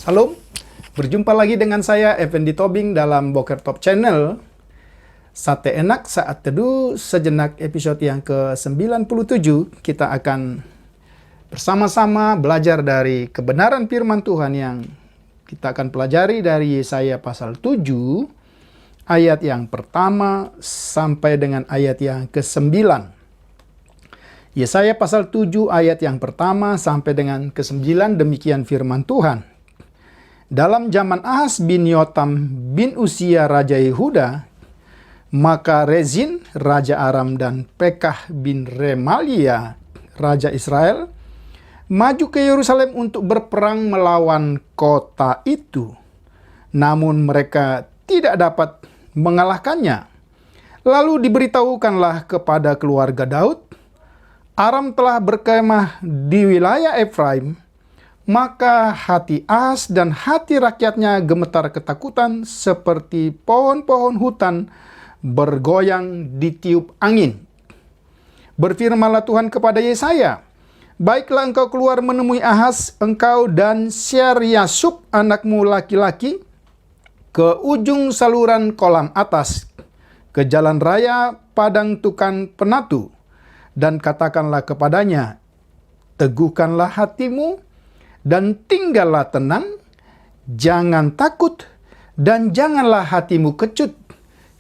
Halo, berjumpa lagi dengan saya Effendi Tobing dalam Boker Top Channel. Sate enak saat teduh sejenak episode yang ke-97. Kita akan bersama-sama belajar dari kebenaran firman Tuhan yang kita akan pelajari dari Yesaya pasal 7 ayat yang pertama sampai dengan ayat yang ke-9. Yesaya pasal 7 ayat yang pertama sampai dengan ke-9, demikian firman Tuhan. Dalam zaman Ahaz bin Yotam bin Uzia Raja Yehuda, maka Rezin Raja Aram dan Pekah bin Remalia Raja Israel maju ke Yerusalem untuk berperang melawan kota itu. Namun mereka tidak dapat mengalahkannya. Lalu diberitahukanlah kepada keluarga Daud, Aram telah berkemah di wilayah Efraim. Maka hati Ahaz dan hati rakyatnya gemetar ketakutan seperti pohon-pohon hutan bergoyang ditiup angin. Berfirmanlah Tuhan kepada Yesaya, baiklah engkau keluar menemui Ahaz, engkau dan Syar-Yasub anakmu laki-laki, ke ujung saluran kolam atas, ke jalan raya padang tukan penatu, dan katakanlah kepadanya, teguhkanlah hatimu, dan tinggallah tenang, jangan takut, dan janganlah hatimu kecut,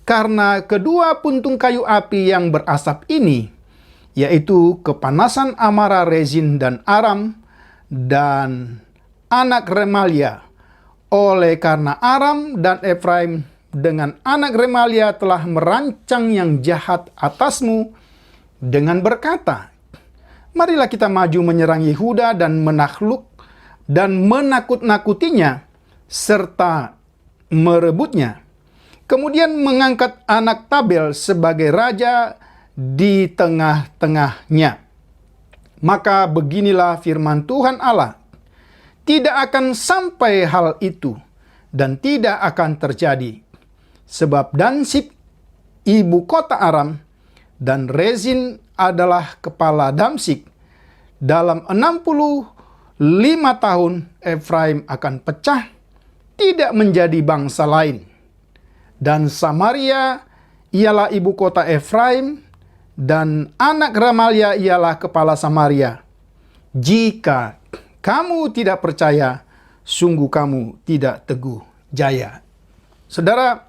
karena kedua puntung kayu api yang berasap ini, yaitu kepanasan amarah Rezin dan Aram, dan anak Remalia. Oleh karena Aram dan Efraim dengan anak Remalia telah merancang yang jahat atasmu, dengan berkata, marilah kita maju menyerang Yehuda dan menakut-nakutinya, serta merebutnya. Kemudian mengangkat anak Tabel sebagai raja di tengah-tengahnya. Maka beginilah firman Tuhan Allah, tidak akan sampai hal itu, dan tidak akan terjadi. Sebab Dansib, ibu kota Aram, dan Rezin adalah kepala Damsik. Dalam 65 tahun Efraim akan pecah, tidak menjadi bangsa lain. Dan Samaria ialah ibu kota Efraim, dan anak Remalia ialah kepala Samaria. Jika kamu tidak percaya, sungguh kamu tidak teguh jaya. Saudara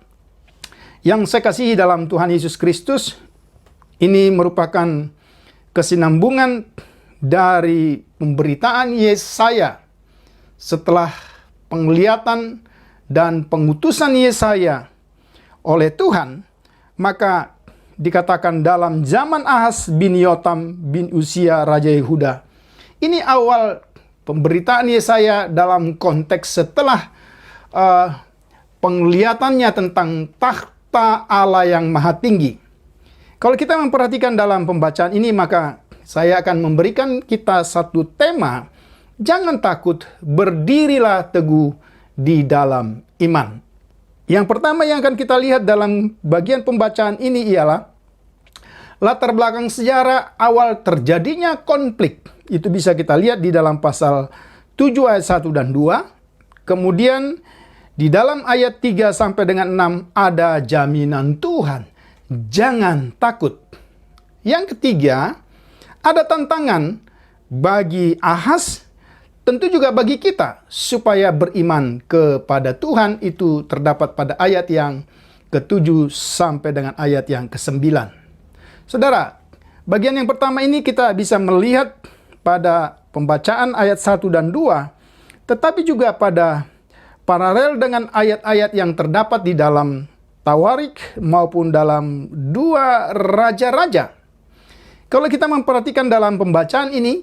yang saya kasihi dalam Tuhan Yesus Kristus, ini merupakan kesinambungan dari pemberitaan Yesaya setelah penglihatan dan pengutusan Yesaya oleh Tuhan. Maka dikatakan dalam zaman Ahaz bin Yotam bin Uzia Raja Yehuda. Ini awal pemberitaan Yesaya dalam konteks setelah penglihatannya tentang takhta Allah yang maha tinggi. Kalau kita memperhatikan dalam pembacaan ini, maka saya akan memberikan kita satu tema, jangan takut, berdirilah teguh di dalam iman. Yang pertama yang akan kita lihat dalam bagian pembacaan ini ialah latar belakang sejarah awal terjadinya konflik. Itu bisa kita lihat di dalam pasal 7 ayat 1 dan 2. Kemudian di dalam ayat 3 sampai dengan 6 ada jaminan Tuhan, jangan takut. Yang ketiga, ada tantangan bagi Ahaz, tentu juga bagi kita, supaya beriman kepada Tuhan. Itu terdapat pada ayat yang ke-7 sampai dengan ayat yang ke-9. Saudara, bagian yang pertama ini kita bisa melihat pada pembacaan ayat 1 dan 2, tetapi juga pada paralel dengan ayat-ayat yang terdapat di dalam Tawarik maupun dalam 2 Raja-Raja. Kalau kita memperhatikan dalam pembacaan ini,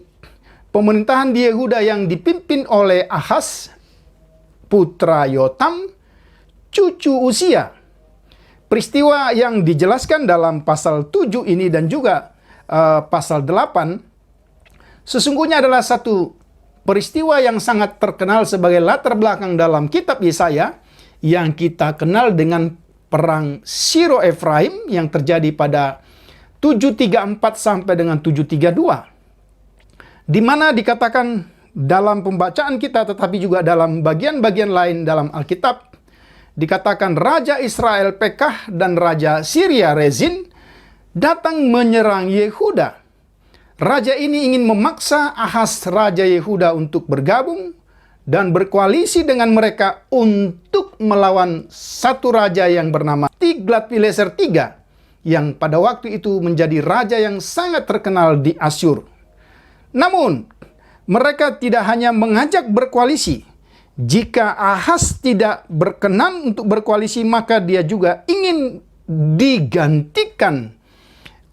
pemerintahan di Yehuda yang dipimpin oleh Ahaz, putra Yotam, cucu Uzia. Peristiwa yang dijelaskan dalam pasal 7 ini dan juga pasal 8, sesungguhnya adalah satu peristiwa yang sangat terkenal sebagai latar belakang dalam kitab Yesaya yang kita kenal dengan perang Siro Efraim yang terjadi pada 734 sampai dengan 732. Di mana dikatakan dalam pembacaan kita tetapi juga dalam bagian-bagian lain dalam Alkitab, dikatakan Raja Israel Pekah dan Raja Syria Rezin datang menyerang Yehuda. Raja ini ingin memaksa Ahaz Raja Yehuda untuk bergabung dan berkoalisi dengan mereka untuk melawan satu raja yang bernama Tiglat-Pileser III, yang pada waktu itu menjadi raja yang sangat terkenal di Asyur. Namun, mereka tidak hanya mengajak berkoalisi. Jika Ahaz tidak berkenan untuk berkoalisi, maka dia juga ingin digantikan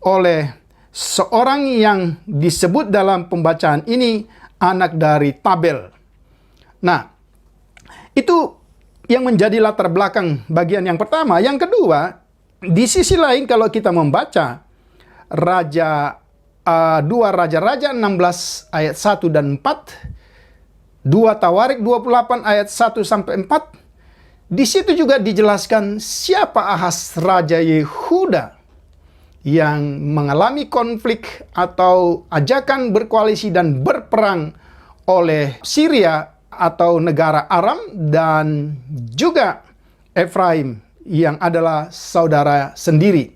oleh seorang yang disebut dalam pembacaan ini anak dari Tabel. Nah, itu yang menjadi latar belakang bagian yang pertama. Yang kedua, di sisi lain kalau kita membaca Raja 2 Raja-Raja 16 ayat 1 dan 4, 2 Tawarik 28 ayat 1 sampai 4, di situ juga dijelaskan siapa Ahaz Raja Yehuda yang mengalami konflik atau ajakan berkoalisi dan berperang oleh Syria atau negara Aram dan juga Efraim yang adalah saudara sendiri.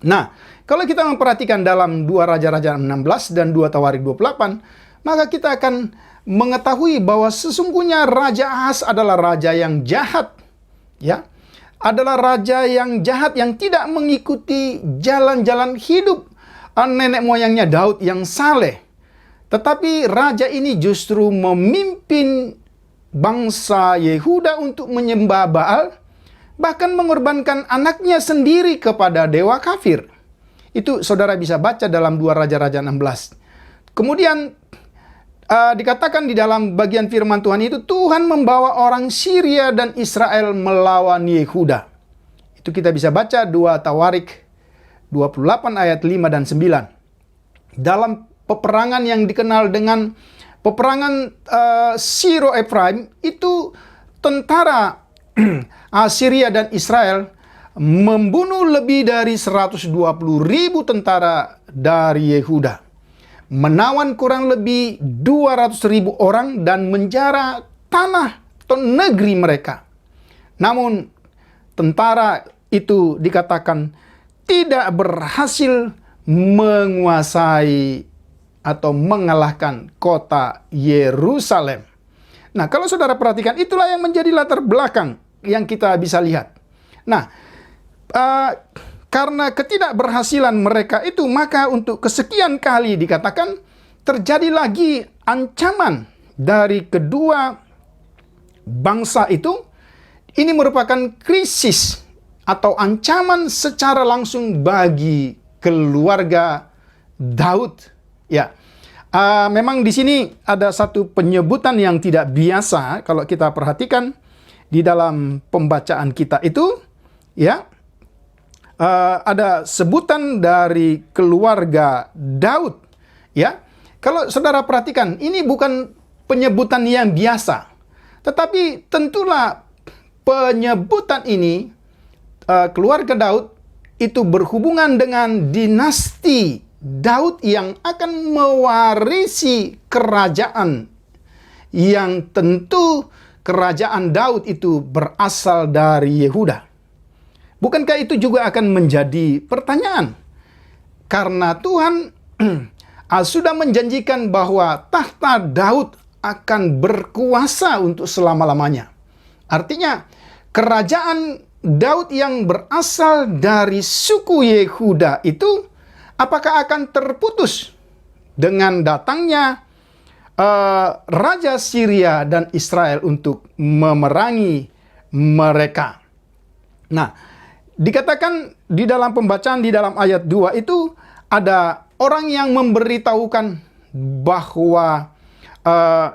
Nah, kalau kita memperhatikan dalam 2 Raja-Raja 16 dan 2 Tawarik 28, maka kita akan mengetahui bahwa sesungguhnya Raja Ahaz adalah raja yang jahat, ya. Adalah raja yang jahat yang tidak mengikuti jalan-jalan hidup nenek moyangnya Daud yang saleh. Tetapi raja ini justru memimpin bangsa Yehuda untuk menyembah Baal, bahkan mengorbankan anaknya sendiri kepada dewa kafir. Itu saudara bisa baca dalam 2 Raja-Raja 16. Kemudian dikatakan di dalam bagian firman Tuhan itu, Tuhan membawa orang Syria dan Israel melawan Yehuda. Itu kita bisa baca 2 Tawarik 28 ayat 5 dan 9. Dalam peperangan yang dikenal dengan peperangan Siro Efraim, itu tentara Syria dan Israel membunuh lebih dari 120.000 tentara dari Yehuda, menawan kurang lebih 200.000 orang dan menjara tanah atau negeri mereka. Namun tentara itu dikatakan tidak berhasil menguasai atau mengalahkan kota Yerusalem. Nah, kalau saudara perhatikan, itulah yang menjadi latar belakang yang kita bisa lihat. Nah, karena ketidakberhasilan mereka itu, maka untuk kesekian kali dikatakan terjadi lagi ancaman dari kedua bangsa itu. Ini merupakan krisis atau ancaman secara langsung bagi keluarga Daud. Ya, memang di sini ada satu penyebutan yang tidak biasa kalau kita perhatikan di dalam pembacaan kita itu, ya. Ada sebutan dari keluarga Daud, ya. Kalau saudara perhatikan, ini bukan penyebutan yang biasa, tetapi tentulah penyebutan ini keluarga Daud itu berhubungan dengan dinasti Daud yang akan mewarisi kerajaan, yang tentu kerajaan Daud itu berasal dari Yehuda. Bukankah itu juga akan menjadi pertanyaan? Karena Tuhan sudah menjanjikan bahwa tahta Daud akan berkuasa untuk selama-lamanya. Artinya, kerajaan Daud yang berasal dari suku Yehuda itu apakah akan terputus dengan datangnya Raja Syria dan Israel untuk memerangi mereka? Nah, dikatakan di dalam pembacaan di dalam ayat 2 itu ada orang yang memberitahukan bahwa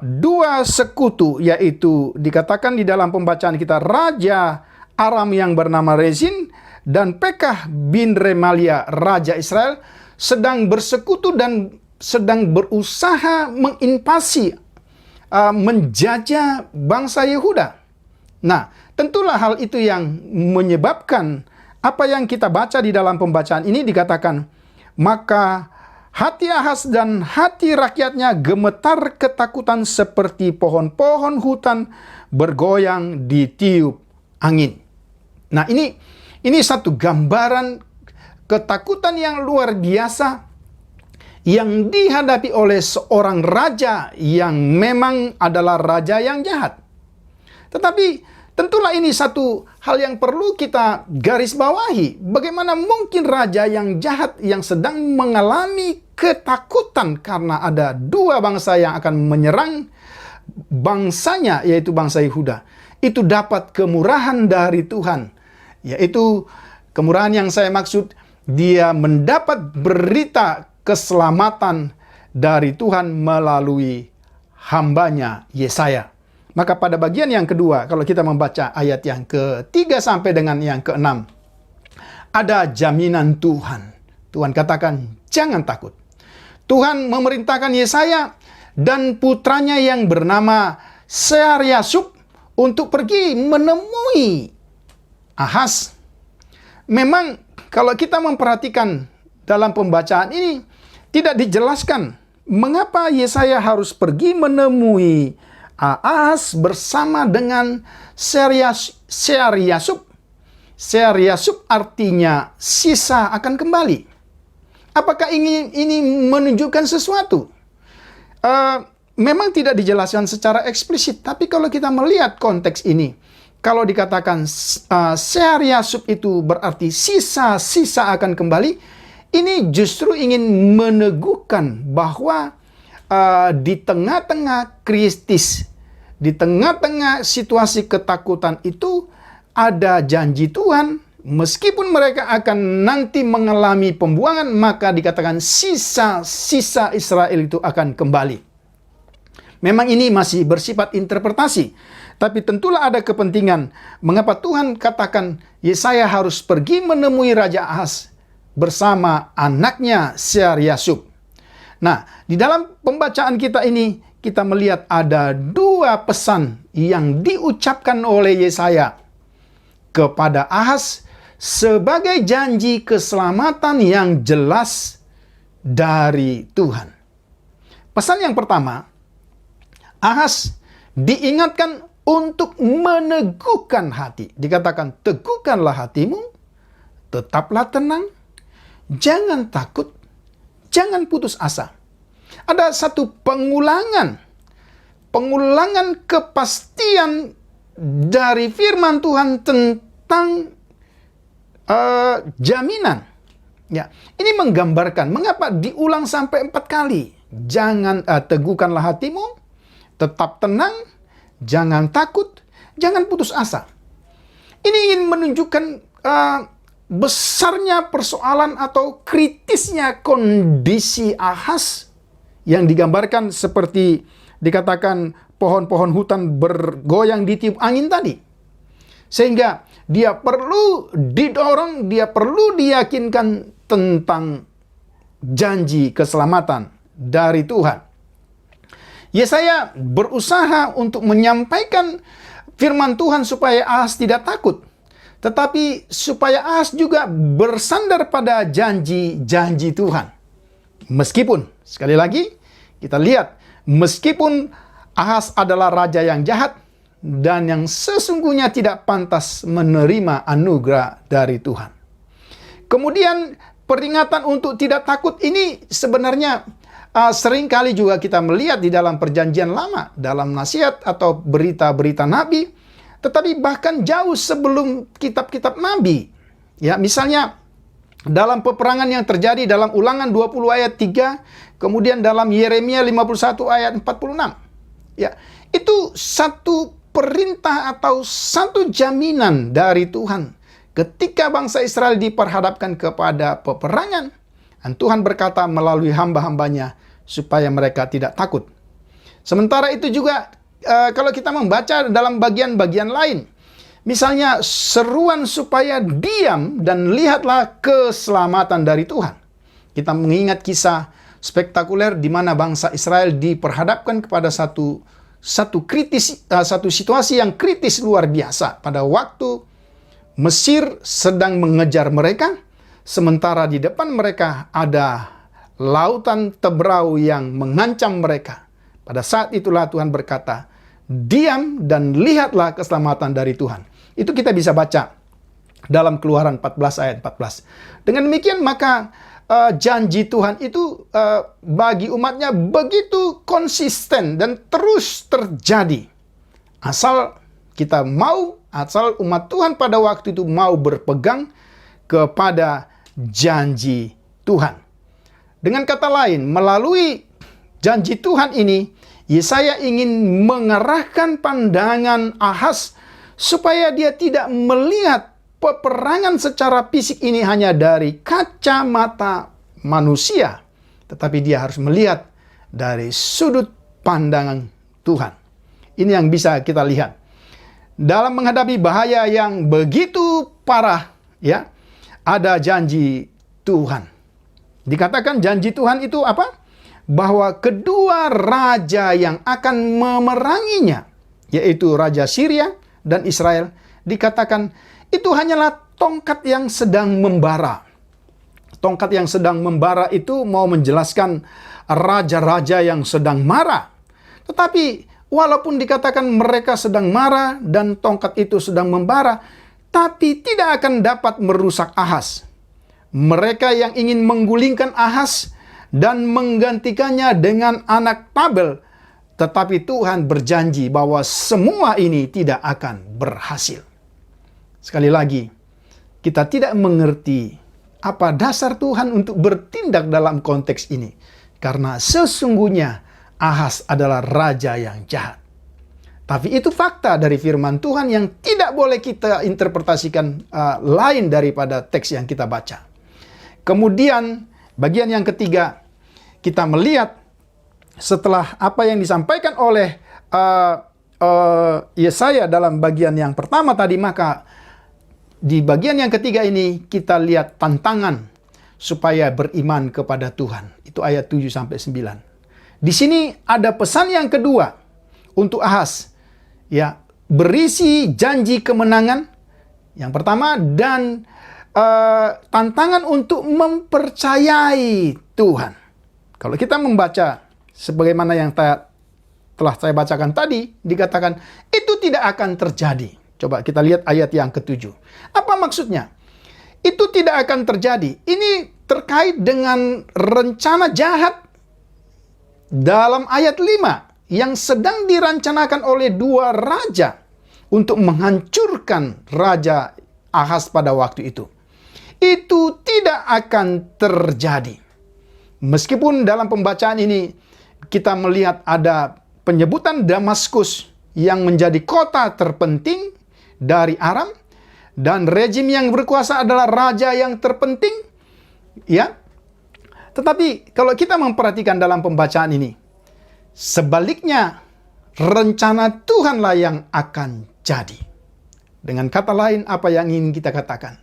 dua sekutu, yaitu dikatakan di dalam pembacaan kita Raja Aram yang bernama Rezin dan Pekah bin Remalia Raja Israel sedang bersekutu dan sedang berusaha menginvasi, menjajah bangsa Yehuda. Nah, tentulah hal itu yang menyebabkan apa yang kita baca di dalam pembacaan ini dikatakan, maka hati Ahaz dan hati rakyatnya gemetar ketakutan seperti pohon-pohon hutan bergoyang ditiup angin. Nah, ini satu gambaran ketakutan yang luar biasa yang dihadapi oleh seorang raja yang memang adalah raja yang jahat. Tetapi tentulah ini satu hal yang perlu kita garis bawahi. Bagaimana mungkin raja yang jahat yang sedang mengalami ketakutan karena ada dua bangsa yang akan menyerang bangsanya, yaitu bangsa Yehuda, itu dapat kemurahan dari Tuhan. Yaitu kemurahan yang saya maksud, dia mendapat berita keselamatan dari Tuhan melalui hambanya Yesaya. Maka pada bagian yang kedua, kalau kita membaca ayat yang ke-3 sampai dengan yang ke-6, ada jaminan Tuhan. Tuhan katakan, jangan takut. Tuhan memerintahkan Yesaya dan putranya yang bernama Sear-Yashub untuk pergi menemui Ahaz. Memang kalau kita memperhatikan dalam pembacaan ini, tidak dijelaskan mengapa Yesaya harus pergi menemui Ahaz bersama dengan Sear-Yashub. Sear-Yashub artinya sisa akan kembali. Apakah ini menunjukkan sesuatu? Memang tidak dijelaskan secara eksplisit, tapi kalau kita melihat konteks ini, kalau dikatakan Sear-Yashub itu berarti sisa-sisa akan kembali, ini justru ingin meneguhkan bahwa di tengah-tengah krisis, di tengah-tengah situasi ketakutan itu ada janji Tuhan. Meskipun mereka akan nanti mengalami pembuangan, maka dikatakan sisa-sisa Israel itu akan kembali. Memang ini masih bersifat interpretasi, tapi tentulah ada kepentingan mengapa Tuhan katakan Yesaya harus pergi menemui Raja Ahaz bersama anaknya Sear-Yashub. Nah, di dalam pembacaan kita ini, kita melihat ada dua pesan yang diucapkan oleh Yesaya kepada Ahaz sebagai janji keselamatan yang jelas dari Tuhan. Pesan yang pertama, Ahaz diingatkan untuk meneguhkan hati. Dikatakan, teguhkanlah hatimu, tetaplah tenang, jangan takut, jangan putus asa. Ada satu pengulangan kepastian dari firman Tuhan tentang jaminan. Ya, ini menggambarkan mengapa diulang sampai 4 kali. Jangan teguhkanlah hatimu, tetap tenang, jangan takut, jangan putus asa. Ini ingin menunjukkan besarnya persoalan atau kritisnya kondisi Ahaz yang digambarkan seperti dikatakan pohon-pohon hutan bergoyang ditiup angin tadi. Sehingga dia perlu didorong, dia perlu diyakinkan tentang janji keselamatan dari Tuhan. Yesaya berusaha untuk menyampaikan firman Tuhan supaya Ahaz tidak takut. Tetapi supaya Ahaz juga bersandar pada janji-janji Tuhan. Meskipun, sekali lagi, kita lihat, meskipun Ahaz adalah raja yang jahat dan yang sesungguhnya tidak pantas menerima anugerah dari Tuhan. Kemudian, peringatan untuk tidak takut ini sebenarnya seringkali juga kita melihat di dalam perjanjian lama, dalam nasihat atau berita-berita Nabi. tetapi bahkan jauh sebelum kitab-kitab Nabi. Ya, misalnya dalam peperangan yang terjadi dalam Ulangan 20 ayat 3, kemudian dalam Yeremia 51 ayat 46. Ya, itu satu perintah atau satu jaminan dari Tuhan. Ketika bangsa Israel diperhadapkan kepada peperangan, dan Tuhan berkata melalui hamba-hambanya supaya mereka tidak takut. Sementara itu juga kalau kita membaca dalam bagian-bagian lain, misalnya seruan supaya diam dan lihatlah keselamatan dari Tuhan. Kita mengingat kisah spektakuler di mana bangsa Israel diperhadapkan kepada satu situasi yang kritis luar biasa pada waktu Mesir sedang mengejar mereka, sementara di depan mereka ada lautan Tebrau yang mengancam mereka. Pada saat itulah Tuhan berkata, diam dan lihatlah keselamatan dari Tuhan. Itu kita bisa baca dalam Keluaran 14 ayat 14. Dengan demikian maka janji Tuhan itu bagi umatnya begitu konsisten dan terus terjadi. Asal umat Tuhan pada waktu itu mau berpegang kepada janji Tuhan. Dengan kata lain, melalui janji Tuhan ini, Yesaya ingin mengarahkan pandangan Ahaz supaya dia tidak melihat peperangan secara fisik ini hanya dari kacamata manusia, tetapi dia harus melihat dari sudut pandangan Tuhan. Ini yang bisa kita lihat. Dalam menghadapi bahaya yang begitu parah, ya, ada janji Tuhan. Dikatakan janji Tuhan itu apa? Bahwa kedua raja yang akan memeranginya, yaitu Raja Syria dan Israel, dikatakan itu hanyalah tongkat yang sedang membara. Tongkat yang sedang membara itu mau menjelaskan raja-raja yang sedang marah. Tetapi walaupun dikatakan mereka sedang marah dan tongkat itu sedang membara, tapi tidak akan dapat merusak Ahaz. Mereka yang ingin menggulingkan Ahaz dan menggantikannya dengan anak Tabel, tetapi Tuhan berjanji bahwa semua ini tidak akan berhasil. Sekali lagi, kita tidak mengerti apa dasar Tuhan untuk bertindak dalam konteks ini. Karena sesungguhnya Ahaz adalah raja yang jahat. Tapi itu fakta dari firman Tuhan yang tidak boleh kita interpretasikan lain daripada teks yang kita baca. Kemudian bagian yang ketiga, kita melihat setelah apa yang disampaikan oleh Yesaya dalam bagian yang pertama tadi, maka di bagian yang ketiga ini kita lihat tantangan supaya beriman kepada Tuhan. Itu ayat 7-9. Di sini ada pesan yang kedua untuk Ahaz, ya, berisi janji kemenangan yang pertama dan tantangan untuk mempercayai Tuhan. Kalau kita membaca sebagaimana yang telah saya bacakan tadi, dikatakan itu tidak akan terjadi. Coba kita lihat ayat yang ke-7. Apa maksudnya? Itu tidak akan terjadi. Ini terkait dengan rencana jahat dalam ayat 5 yang sedang dirancanakan oleh dua raja untuk menghancurkan Raja Ahaz pada waktu itu. Itu tidak akan terjadi. Meskipun dalam pembacaan ini kita melihat ada penyebutan Damaskus yang menjadi kota terpenting dari Aram, dan rejim yang berkuasa adalah raja yang terpenting, ya. Tetapi kalau kita memperhatikan dalam pembacaan ini, sebaliknya rencana Tuhanlah yang akan jadi. Dengan kata lain, apa yang ingin kita katakan?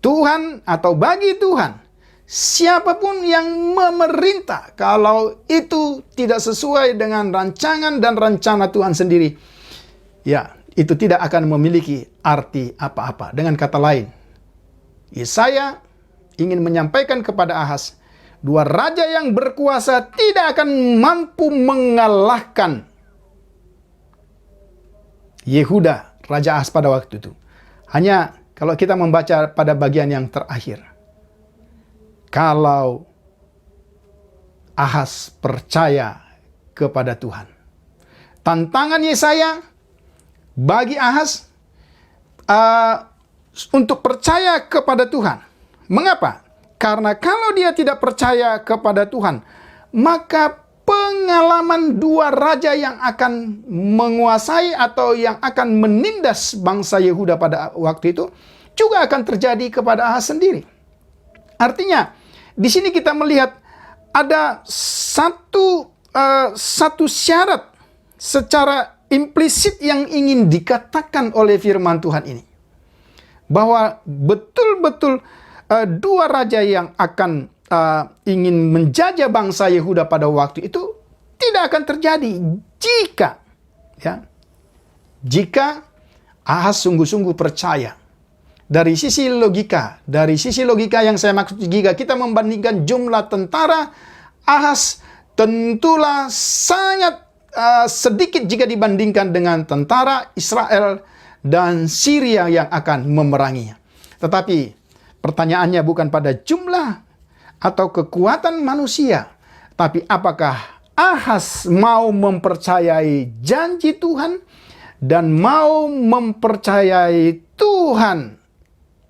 Tuhan atau bagi Tuhan, siapapun yang memerintah, kalau itu tidak sesuai dengan rancangan dan rencana Tuhan sendiri, ya, itu tidak akan memiliki arti apa-apa. Dengan kata lain, Yesaya ingin menyampaikan kepada Ahaz, dua raja yang berkuasa tidak akan mampu mengalahkan Yehuda, Raja Ahaz pada waktu itu. Hanya kalau kita membaca pada bagian yang terakhir, kalau Ahaz percaya kepada Tuhan. Tantangan Yesaya bagi Ahaz untuk percaya kepada Tuhan. Mengapa? Karena kalau dia tidak percaya kepada Tuhan, maka pengalaman dua raja yang akan menguasai atau yang akan menindas bangsa Yehuda pada waktu itu juga akan terjadi kepada Ahaz sendiri. Artinya, di sini kita melihat ada satu syarat secara implisit yang ingin dikatakan oleh firman Tuhan ini. Bahwa betul-betul dua raja yang akan ingin menjajah bangsa Yehuda pada waktu itu tidak akan terjadi jika Ahaz sungguh-sungguh percaya. Dari sisi logika yang saya maksud, jika kita membandingkan jumlah tentara Ahaz, tentulah sangat sedikit jika dibandingkan dengan tentara Israel dan Syria yang akan memeranginya. Tetapi pertanyaannya bukan pada jumlah atau kekuatan manusia, tapi apakah Ahaz mau mempercayai janji Tuhan dan mau mempercayai Tuhan.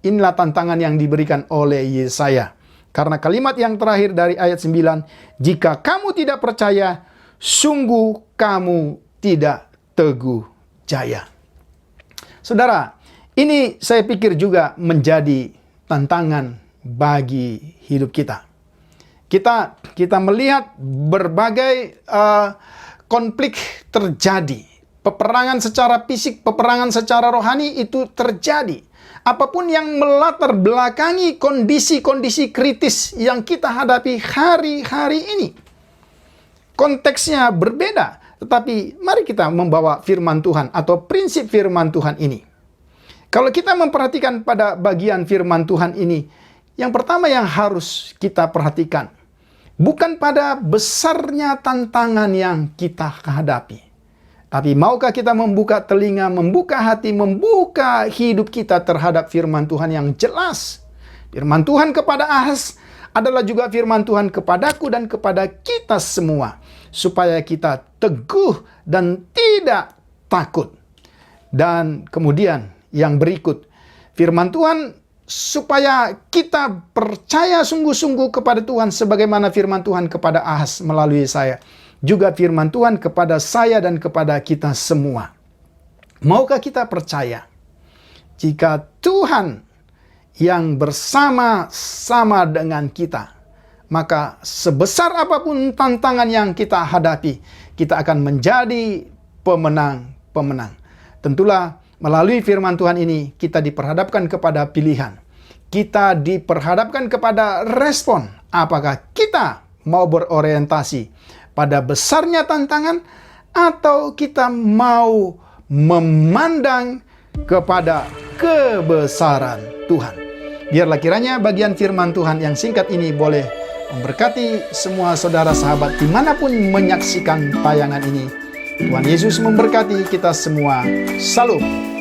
Inilah tantangan yang diberikan oleh Yesaya. Karena kalimat yang terakhir dari ayat 9, jika kamu tidak percaya, sungguh kamu tidak teguh jaya. Saudara, ini saya pikir juga menjadi tantangan bagi hidup kita. Kita melihat berbagai konflik terjadi. Peperangan secara fisik, peperangan secara rohani itu terjadi. Apapun yang melatar belakangi kondisi-kondisi kritis yang kita hadapi hari-hari ini. Konteksnya berbeda, tetapi mari kita membawa firman Tuhan atau prinsip firman Tuhan ini. Kalau kita memperhatikan pada bagian firman Tuhan ini, yang pertama yang harus kita perhatikan, bukan pada besarnya tantangan yang kita hadapi. Tapi maukah kita membuka telinga, membuka hati, membuka hidup kita terhadap firman Tuhan yang jelas. Firman Tuhan kepada Ahaz adalah juga firman Tuhan kepadaku dan kepada kita semua. Supaya kita teguh dan tidak takut. Dan kemudian yang berikut, firman Tuhan supaya kita percaya sungguh-sungguh kepada Tuhan sebagaimana firman Tuhan kepada Ahaz melalui saya. Juga firman Tuhan kepada saya dan kepada kita semua. Maukah kita percaya jika Tuhan yang bersama-sama dengan kita, maka sebesar apapun tantangan yang kita hadapi, kita akan menjadi pemenang-pemenang. Tentulah melalui firman Tuhan ini kita diperhadapkan kepada pilihan. Kita diperhadapkan kepada respon. Apakah kita mau berorientasi pada besarnya tantangan, atau kita mau memandang kepada kebesaran Tuhan. Biarlah kiranya bagian firman Tuhan yang singkat ini boleh memberkati semua saudara sahabat dimanapun menyaksikan tayangan ini. Tuhan Yesus memberkati kita semua. Salam.